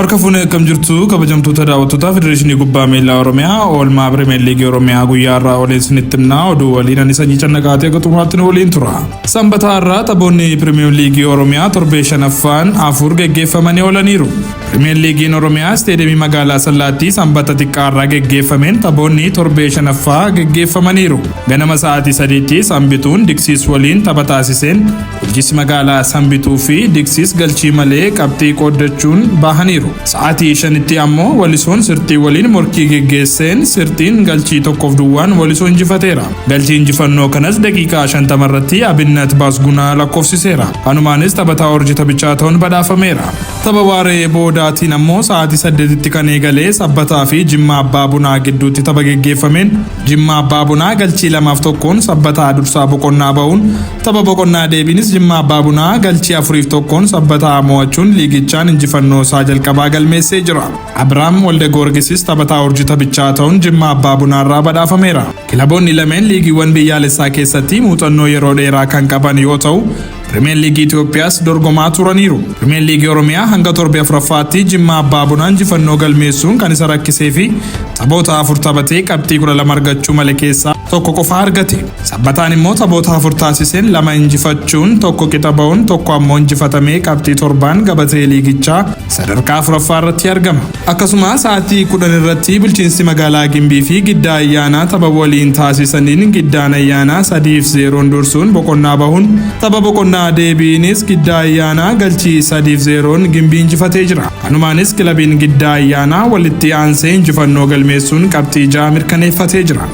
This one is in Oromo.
Harka fuune akkam jirtu kabajamtoota daawwattoota Federeeshinii Kubbaa Miilaa Oromiyaa oolmaa Pirimeer Liigii Oromiyaa guyyaa irraa oleen isinitti himna oduu waliin ani sanyii cannaqaatee gaxumaatti waliin tura. Sanbata irraa taphoonni Pirimeer Liigii Oromiyaa torbee shanaffaan afur geggeeffamanii oolaniiru. Pirimeer Liigiin Oromiyaa isteediyamii magaalaa Sallaatti sanbata xiqqaa irraa geggeeffameen taphoonni torbee shanaffaa geggeeffamaniiru. Ganama sa'aatii 3tti Sanbituun Diksiis waliin tapha taasiseen bulchiinsi magaalaa Sanbituu fi Diksiis galchii malee qabxii qooddachuun bahaniiru. Sa'aatii 5tti ammoo Walisoon Sirtii waliin morkii geggeesseen Sirtiin galchii tokkoof duwwaan Walisoo injifateera. Galchii injifannoo kanas daqiiqaa 50 irratti Abinnat Baasgunaa lakkoofsiseera. Kanumaanis taphataa Orji taphichaa ta'uun badhaafameera. Tapha waaree boodaatiin ammoo sa'aatii 8tti kan eegalee Sabbataa fi Jimmaa Abbaa Bunaa gidduutti tapha geggeeffameen Jimmaa Abbaa Bunaa galchii 2-1 Sabbataa dursaa boqonnaa ba'uun tapha boqonnaa deebiinis Jimmaa Abbaa Bunaa galchii 4-1 Sabbataa mo'achuun liigichaan injifannoo isaa jalqabaa galmeessee jira. Abrahaam Walde Goorgisis taphataa Orji taphichaa ta'uun Jimmaa Abbaa Bunaa irraa badhaafameera. Kilaboonni lameen liigiiwwan biyyaalessaa keessatti muuxannoo yeroo dheeraa kan qaban yoo ta'u Pirimeer Liigii Itoophiyaas dorgomaa turaniiru. Pirimeer Liigii Oromiyaa hanga torbee afuraffaatti Jimmaa Abbaa Bunaa injifannoo galmeessuun kan isa rakkisee fi taphoota 4 taphatee qabxii 12 argachuu malee keessaa tokko qofa argate. Sabbataan immoo taphoota 4 taasiseen 2 injifachuun tokko qixa ba'uun tokko ammoo injifatamee qabxii 7 gabatee liigichaa sadarkaa 4ffaa irratti argama. Akkasumas sa'aatii 10 irratti bulchiinsi magaalaa Gimbii fi Giddaa Ayyaanaa tapha waliin taasisaniin Giddaan Ayyaanaa 3-0 dursuun boqonnaa bahuun tapha boqonnaa deebiinis Giddaa Ayyaanaa galchii 3-0 Gimbii injifatee jira. Kanumaanis kilabiin Giddaa Ayyaanaa walitti aansee injifannoo galmeessuun qabxii 6 mirkaneeffatee jira.